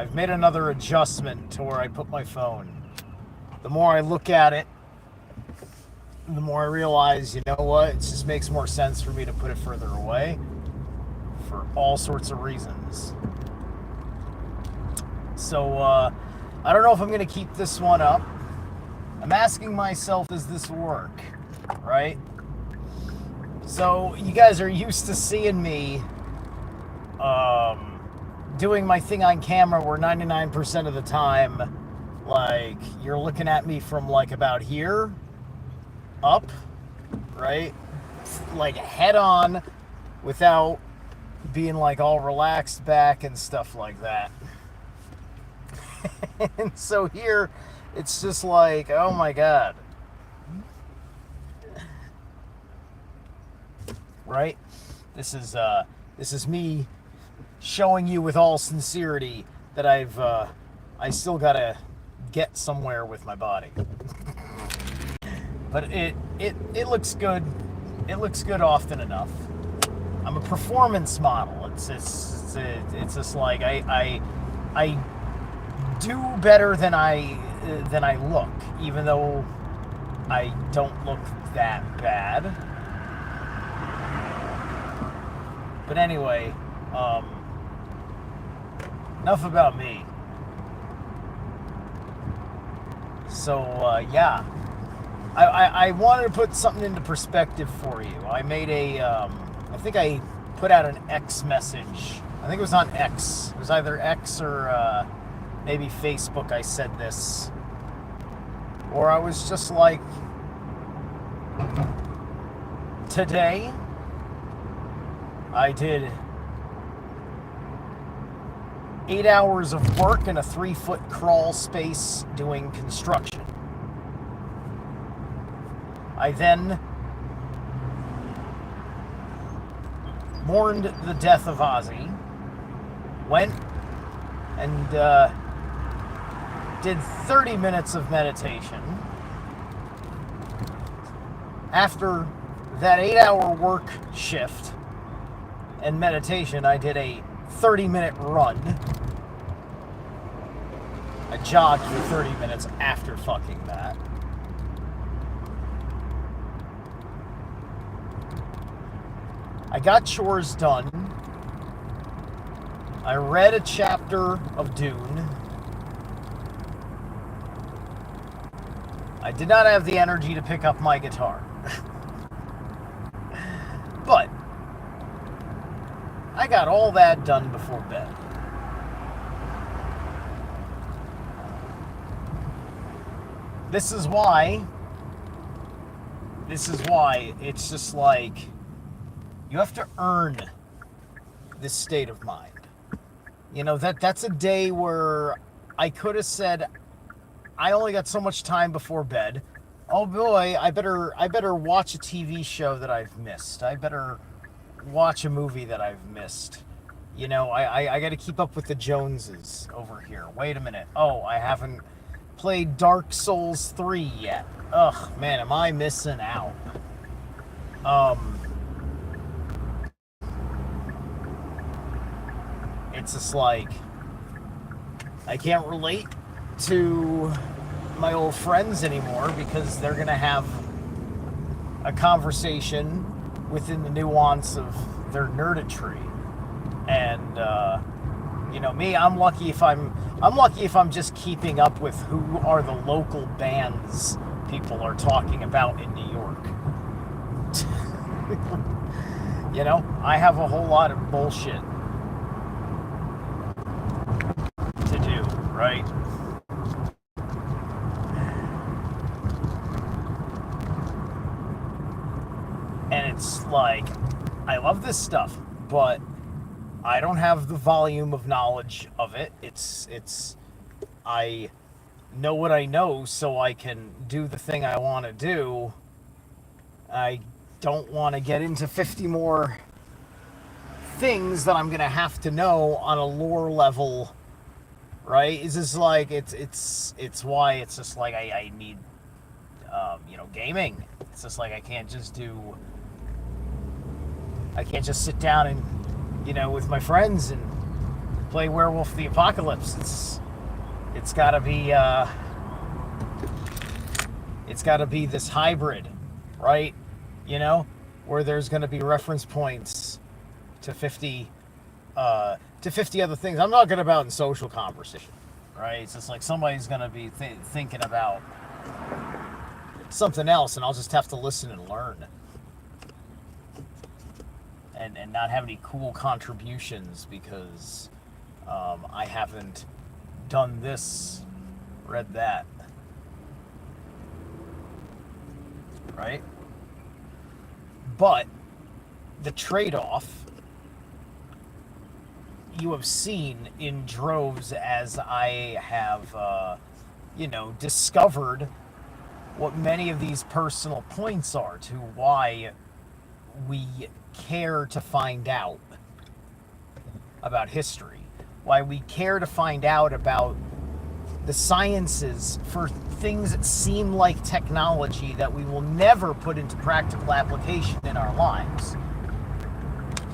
I've made another adjustment to where I put my phone. The more I look at it, the more I realize, you know what, it just makes more sense for me to put it further away for all sorts of reasons. So, I don't know if I'm going to keep this one up. I'm asking myself, does this work? Right? So, you guys are used to seeing me doing my thing on camera where 99% of the time, like, you're looking at me from, like, about here up, right? Like, head on without being, like, all relaxed back and stuff like that. And so here, it's just like, oh my God. Right? This is me showing you with all sincerity that I still gotta get somewhere with my body. But it looks good. It looks good often enough. I'm a performance model. It's just like I do better than I look, even though I don't look that bad. But anyway, enough about me. So yeah, I wanted to put something into perspective for you. I made I think I put out an X message. I think it was on X. It was either X or maybe Facebook. I said this, or I was just like, today I did 8 hours of work in a 3-foot crawl space doing construction. I then mourned the death of Ozzy, went and did 30 minutes of meditation. After that 8-hour work shift and meditation, I did a 30-minute run. I jogged for 30 minutes after fucking that. I got chores done. I read a chapter of Dune. I did not have the energy to pick up my guitar. But I got all that done before bed. This is why it's just like, you have to earn this state of mind. You know, that's a day where I could have said, I only got so much time before bed. Oh boy, I better watch a TV show that I've missed. I better watch a movie that I've missed. You know, I got to keep up with the Joneses over here. Wait a minute. Oh, I haven't played Dark Souls 3 yet. Ugh, man, am I missing out? It's just like, I can't relate to my old friends anymore because they're going to have a conversation within the nuance of their nerditry. And, you know, me, I'm lucky if I'm just keeping up with who are the local bands people are talking about in New York. You know, I have a whole lot of bullshit to do, right? And it's like, I love this stuff, but I don't have the volume of knowledge of it. I know what I know so I can do the thing I want to do. I don't want to get into 50 more things that I'm going to have to know on a lore level, right? It's just like, it's why it's just like I need, you know, gaming. It's just like I can't just sit down and, you know, with my friends and play Werewolf the Apocalypse. It's got to be this hybrid, right? You know, where there's going to be reference points to 50 other things. I'm talking about in social conversation, right? It's just like somebody's going to be thinking about something else, and I'll just have to listen and learn, and not have any cool contributions because I haven't done this, read that, right? But the trade-off you have seen in droves as I have, discovered what many of these personal points are to why we care to find out about history, why we care to find out about the sciences for things that seem like technology that we will never put into practical application in our lives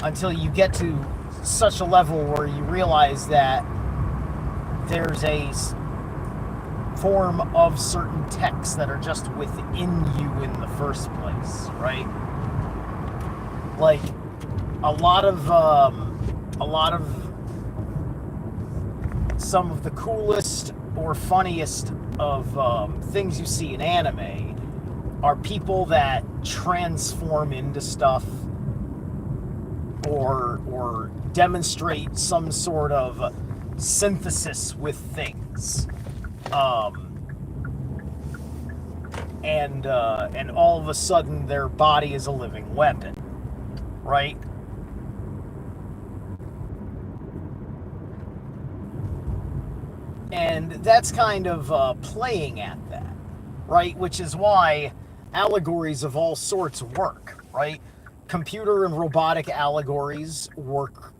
until you get to such a level where you realize that there's a form of certain texts that are just within you in the first place, right? Like a lot of some of the coolest or funniest of things you see in anime are people that transform into stuff or demonstrate some sort of synthesis with things, and all of a sudden their body is a living weapon, right? And that's kind of playing at that, right? Which is why allegories of all sorts work, right? Computer and robotic allegories work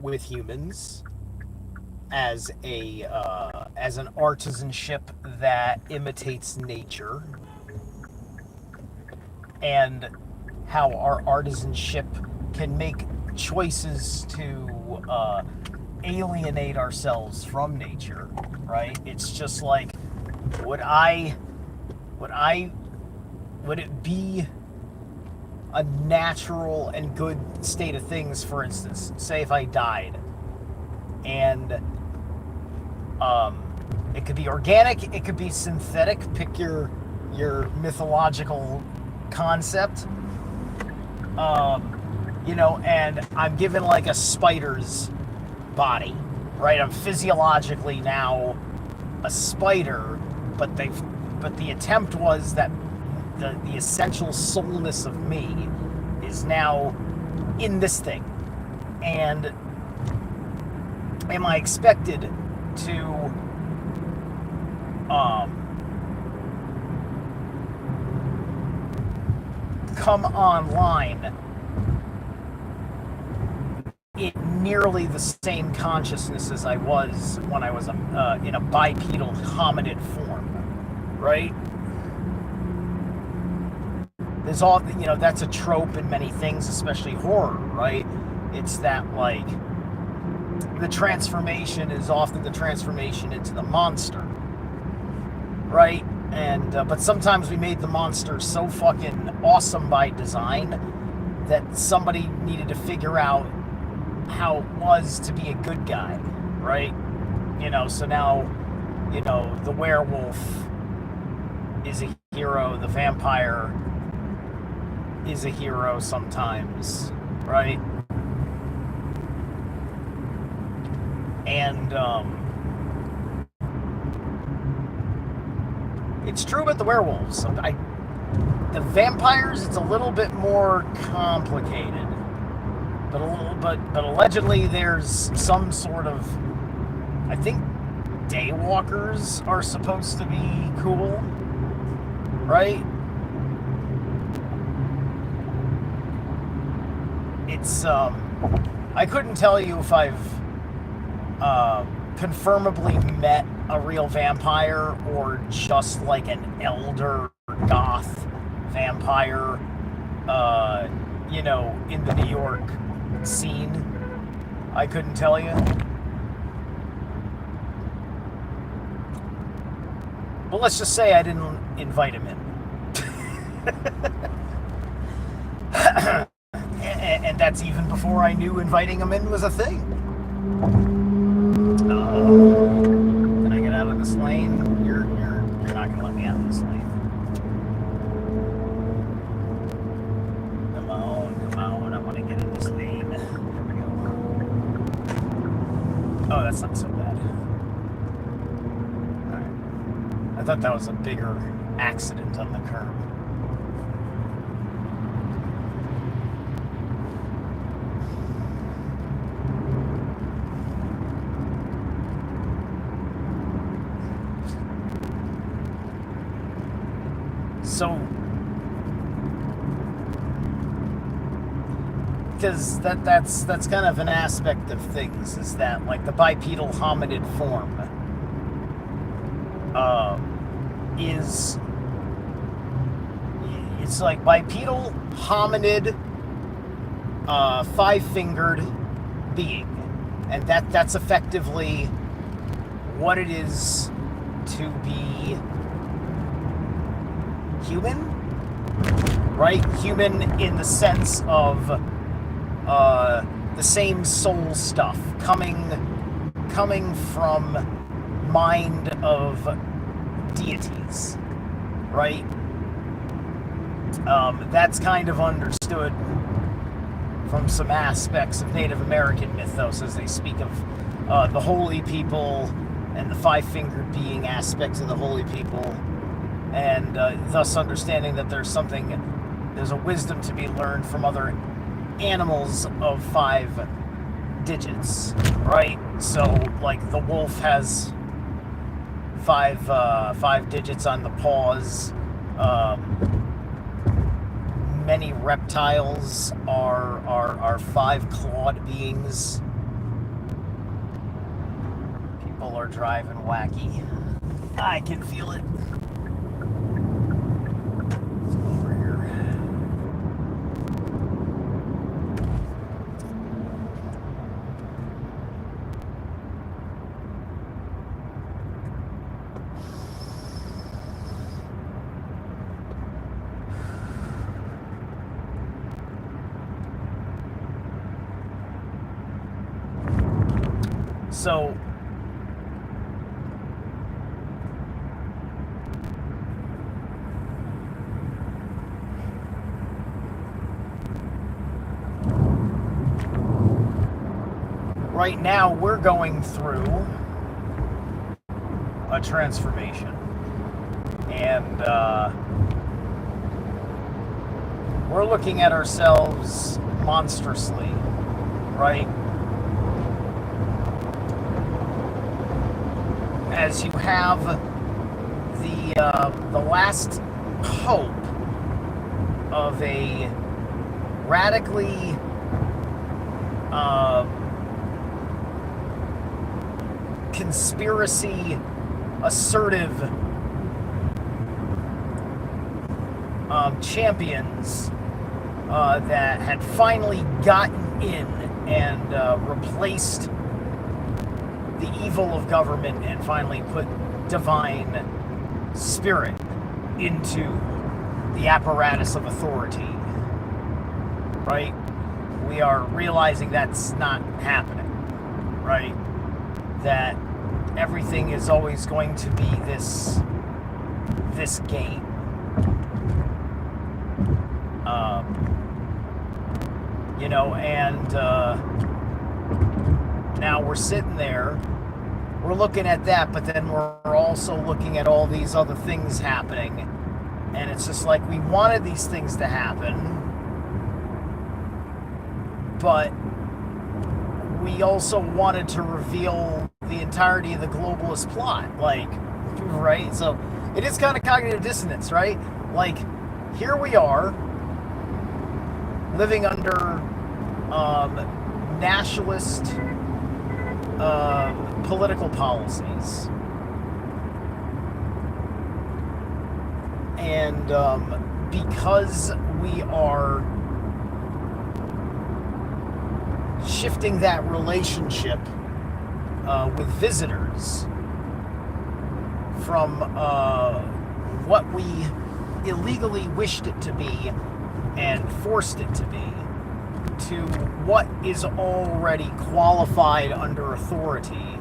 with humans as an artisanship that imitates nature, and how our artisanship can make choices to alienate ourselves from nature, right? It's just like, would it be a natural and good state of things, for instance, say if I died, and it could be organic, it could be synthetic, pick your mythological concept, and I'm given like a spider's body, right? I'm physiologically now a spider, but the attempt was that the essential soulness of me is now in this thing. And am I expected to come online in nearly the same consciousness as I was when I was in a bipedal hominid form, right? There's all, that's a trope in many things, especially horror, right? It's that, like, the transformation is often the transformation into the monster, right? And but sometimes we made the monster so fucking awesome by design that somebody needed to figure out how it was to be a good guy, right? So now, the werewolf is a hero, the vampire is a hero sometimes, right? And it's true about the werewolves. The vampires, it's a little bit more complicated, but allegedly there's some sort of, I think daywalkers are supposed to be cool, right? It's I couldn't tell you if I've confirmably met a real vampire or just like an elder goth vampire, in the New York scene. I couldn't tell you. Well, let's just say I didn't invite him in. And that's even before I knew inviting him in was a thing. Can I get out of this lane? You're not gonna let me out of this lane. Come on, I want to get in this lane. There we go. Oh, that's not so bad. Alright. I thought that was a bigger accident on the curb. So, because that's kind of an aspect of things, is that like the bipedal hominid form is, it's like bipedal hominid, five-fingered being, and that's effectively what it is to be human, right? Human in the sense of the same soul stuff coming from mind of deities, right? That's kind of understood from some aspects of Native American mythos as they speak of the holy people and the five-fingered being aspects of the holy people, and thus understanding that there's a wisdom to be learned from other animals of 5 digits, right? So, like, the wolf has 5 digits on the paws. Many reptiles are 5-clawed beings. People are driving wacky. I can feel it. So, right now we're going through a transformation, and we're looking at ourselves monstrously, right? As you have the last hope of a radically conspiracy assertive champions that had finally gotten in and replaced the evil of government and finally put divine spirit into the apparatus of authority, right? We are realizing that's not happening, right? That everything is always going to be this game. And now we're sitting there, we're looking at that, but then we're also looking at all these other things happening, and it's just like we wanted these things to happen, but we also wanted to reveal the entirety of the globalist plot, like, right? So it is kind of cognitive dissonance, right? Like, here we are living under nationalist political policies, and because we are shifting that relationship with visitors from what we illegally wished it to be and forced it to be to what is already qualified under authority.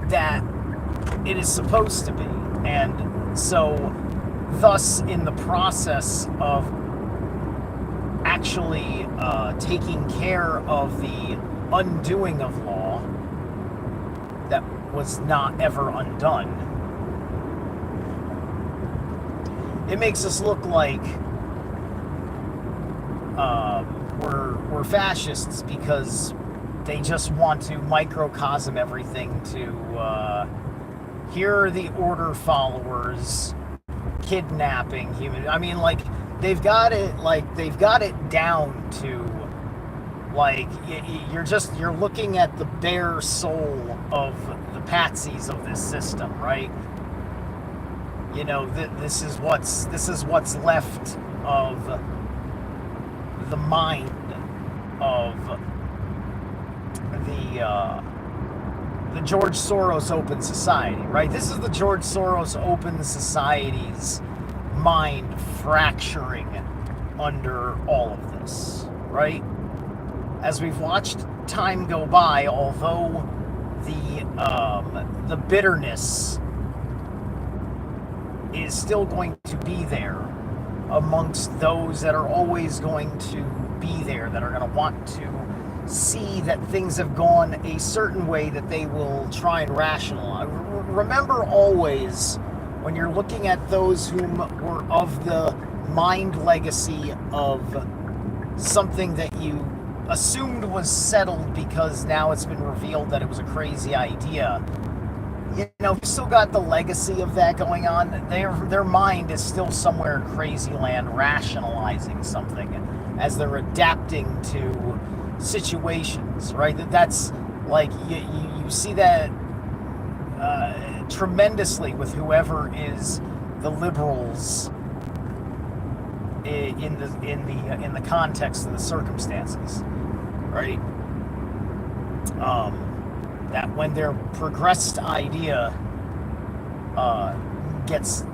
That it is supposed to be. And so, thus, in the process of actually taking care of the undoing of law that was not ever undone, it makes us look like we're fascists because they just want to microcosm everything to here are the order followers kidnapping human. I mean, like they've got it down to like you're looking at the bare soul of the patsies of this system, right? You know, this is what's left of the mind of the George Soros Open Society, right? This is the George Soros Open Society's mind fracturing under all of this, right? As we've watched time go by, although the bitterness is still going to be there amongst those that are always going to be there, that are going to want to see that things have gone a certain way that they will try and rationalize. Remember always, when you're looking at those whom were of the mind legacy of something that you assumed was settled because now it's been revealed that it was a crazy idea, you know, we've still got the legacy of that going on. Their mind is still somewhere in crazy land rationalizing something as they're adapting to situations, right? That's like you see that tremendously with whoever is the liberals in the context of the circumstances, right? That when their progressed idea gets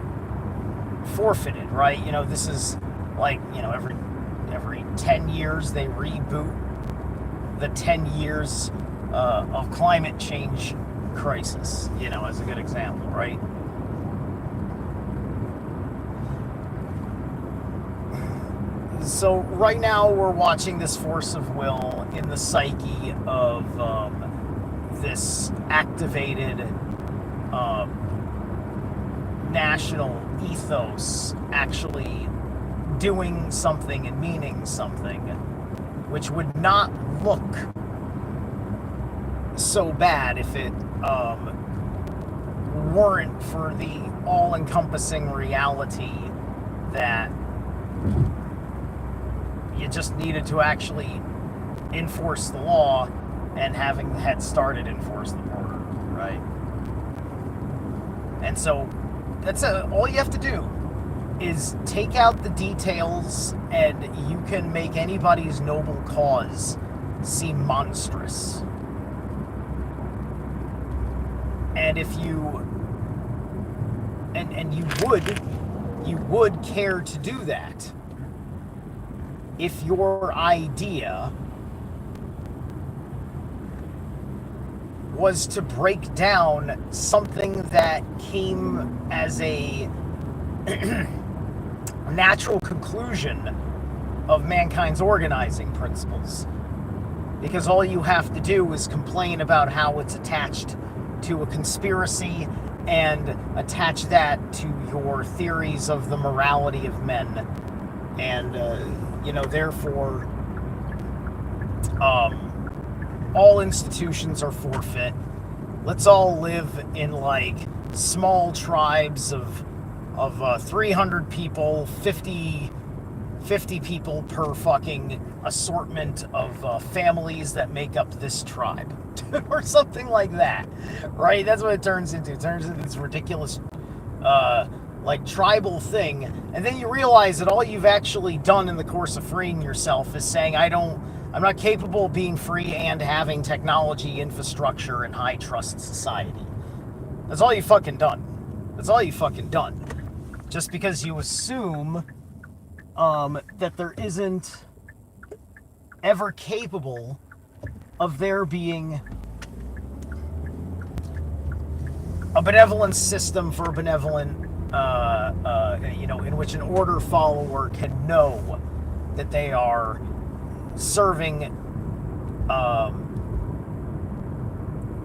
forfeited, right? You know, this is like, you know, every 10 years they reboot the 10 years of climate change crisis, you know, as a good example, right? So right now we're watching this force of will in the psyche of this activated national ethos actually doing something and meaning something, which would not look so bad if it weren't for the all-encompassing reality that you just needed to actually enforce the law and having had started enforce the border, right? And so that's all you have to do is take out the details and you can make anybody's noble cause seem monstrous. And if you and you would care to do that if your idea was to break down something that came as a natural conclusion of mankind's organizing principles. Because all you have to do is complain about how it's attached to a conspiracy and attach that to your theories of the morality of men. And, therefore, all institutions are forfeit. Let's all live in, like, small tribes of 300 people, 50 people per fucking assortment of families that make up this tribe. Or something like that, right? That's what it turns into. It turns into this ridiculous, tribal thing. And then you realize that all you've actually done in the course of freeing yourself is saying, I don't I'm not capable of being free and having technology, infrastructure, and high trust society. That's all you fucking done. That's all you fucking done. Just because you assume that there isn't ever capable of there being a benevolent system for a benevolent, in which an order follower can know that they are serving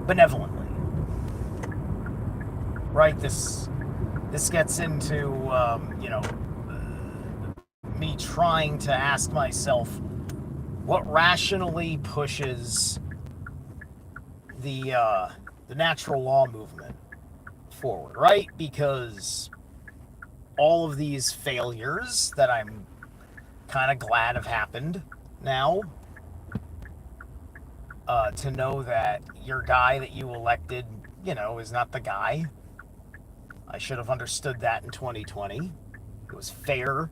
benevolently, right? This gets into me trying to ask myself what rationally pushes the natural law movement forward, right? Because all of these failures that I'm kind of glad have happened now, to know that your guy that you elected, is not the guy. I should have understood that in 2020. It was fair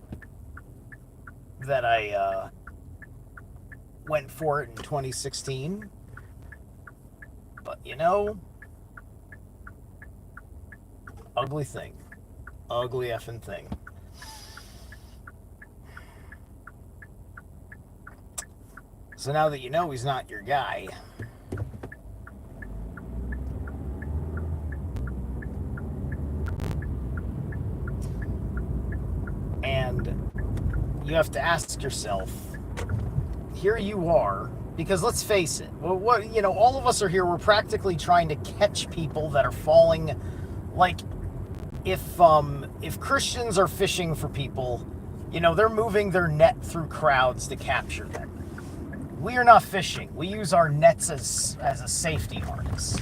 that I went for it in 2016. But, ugly thing. Ugly effing thing. So now that you know he's not your guy, and you have to ask yourself, here you are, because let's face it, all of us are here, we're practically trying to catch people that are falling, like, if Christians are fishing for people, they're moving their net through crowds to capture them. We are not fishing. We use our nets as a safety harness.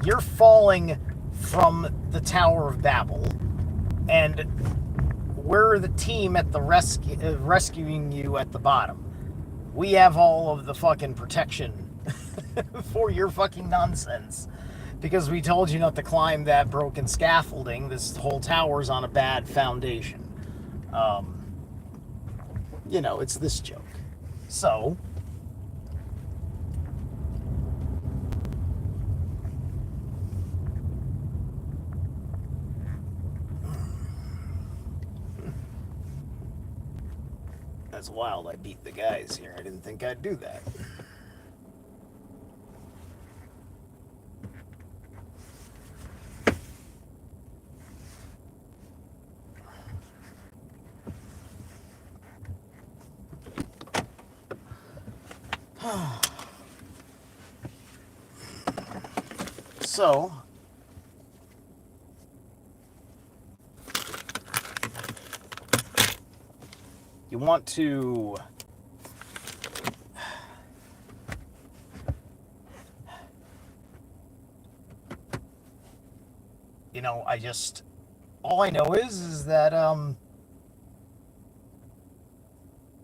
You're falling from the Tower of Babel, and we're the team at the rescuing you at the bottom. We have all of the fucking protection for your fucking nonsense. Because we told you not to climb that broken scaffolding. This whole tower's on a bad foundation. It's this joke. So, that's wild. I beat the guys here. I didn't think I'd do that. So, you want to all I know is that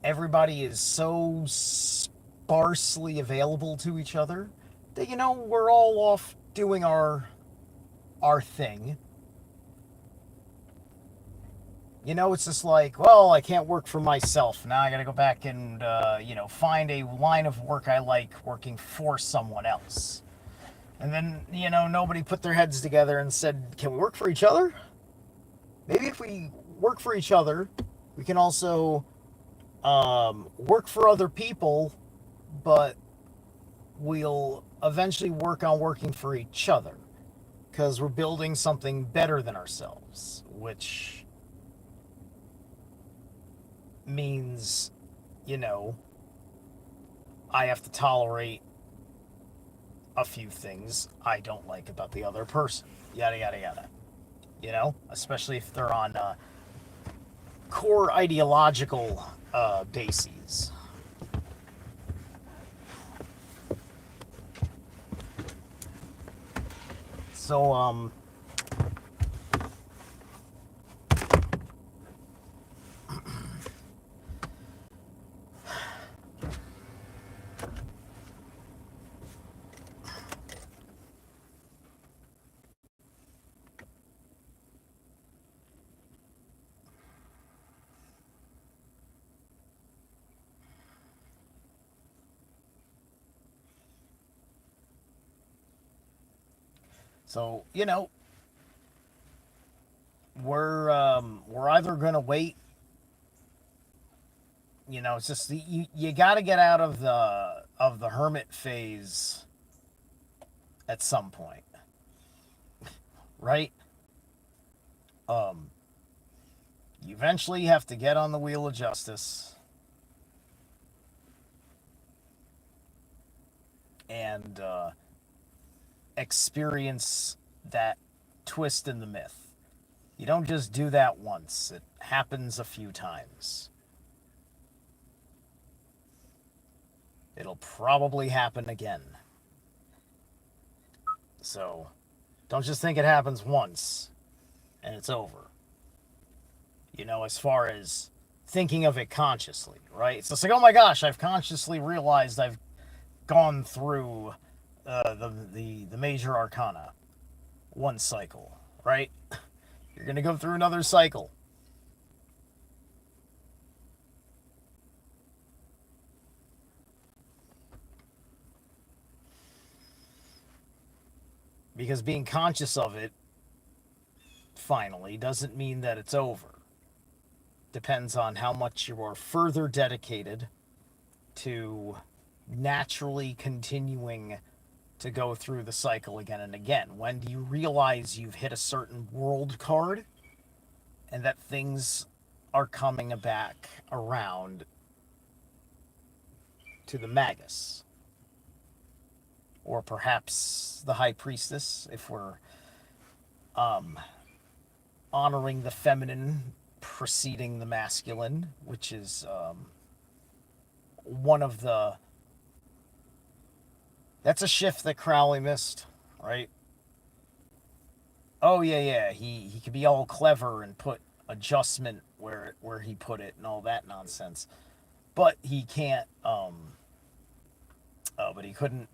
everybody is so sparsely available to each other that we're all off doing our thing. It's just like, well, I can't work for myself. Now I got to go back and find a line of work I like working for someone else. And then, nobody put their heads together and said, can we work for each other? Maybe if we work for each other, we can also work for other people, but we'll eventually work on working for each other because we're building something better than ourselves, which means, I have to tolerate a few things I don't like about the other person. Yada, yada, yada. Especially if they're on core ideological bases. So, So, we're either gonna wait. It's just you got to get out of the hermit phase at some point, right? Um, you eventually have to get on the wheel of justice and experience that twist in the myth. You don't just do that once; it happens a few times. It'll probably happen again. So, don't just think it happens once and it's over. As far as thinking of it consciously, right? So it's like, oh my gosh, I've consciously realized I've gone through the major arcana one cycle, right? You're gonna go through another cycle. Because being conscious of it finally doesn't mean that it's over. Depends on how much you are further dedicated to naturally continuing to go through the cycle again and again. When do you realize you've hit a certain world card and that things are coming back around to the Magus? Or perhaps the High Priestess, if we're honoring the feminine preceding the masculine, which is one of the... That's a shift that Crowley missed, right? Oh, yeah. He could be all clever and put adjustment where he put it and all that nonsense. But he can't... but he couldn't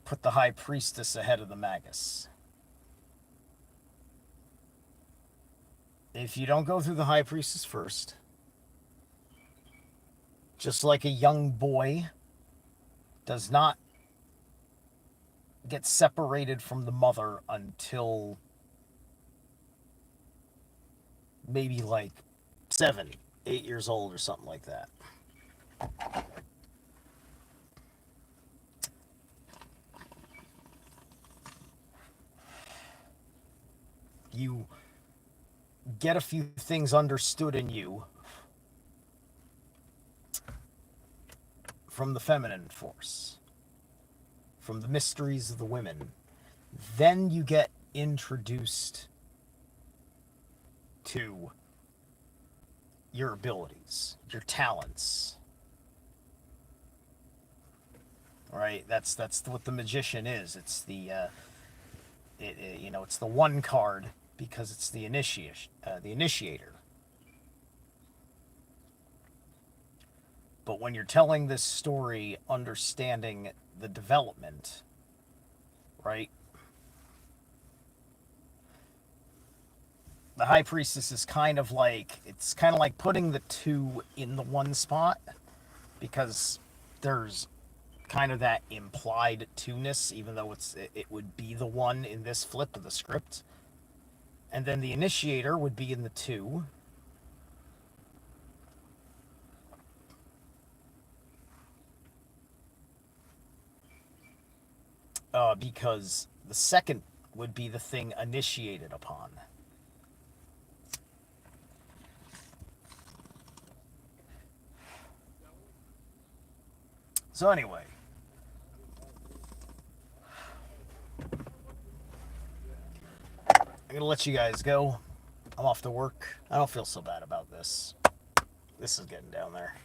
put the High Priestess ahead of the Magus. If you don't go through the High Priestess first, just like a young boy does not get separated from the mother until maybe like 7, 8 years old or something like that. You get a few things understood in you from the feminine force, from the mysteries of the women. Then you get introduced to your abilities, your talents. Right? That's what the magician is. It's the it's the one card because it's the initiator. But when you're telling this story, understanding the development, right? The High Priestess is kind of like putting the two in the one spot, because there's kind of that implied two-ness, even though it would be the one in this flip of the script. And then the initiator would be in the 2. Because the second would be the thing initiated upon. So anyway, I'm going to let you guys go. I'm off to work. I don't feel so bad about this. This is getting down there.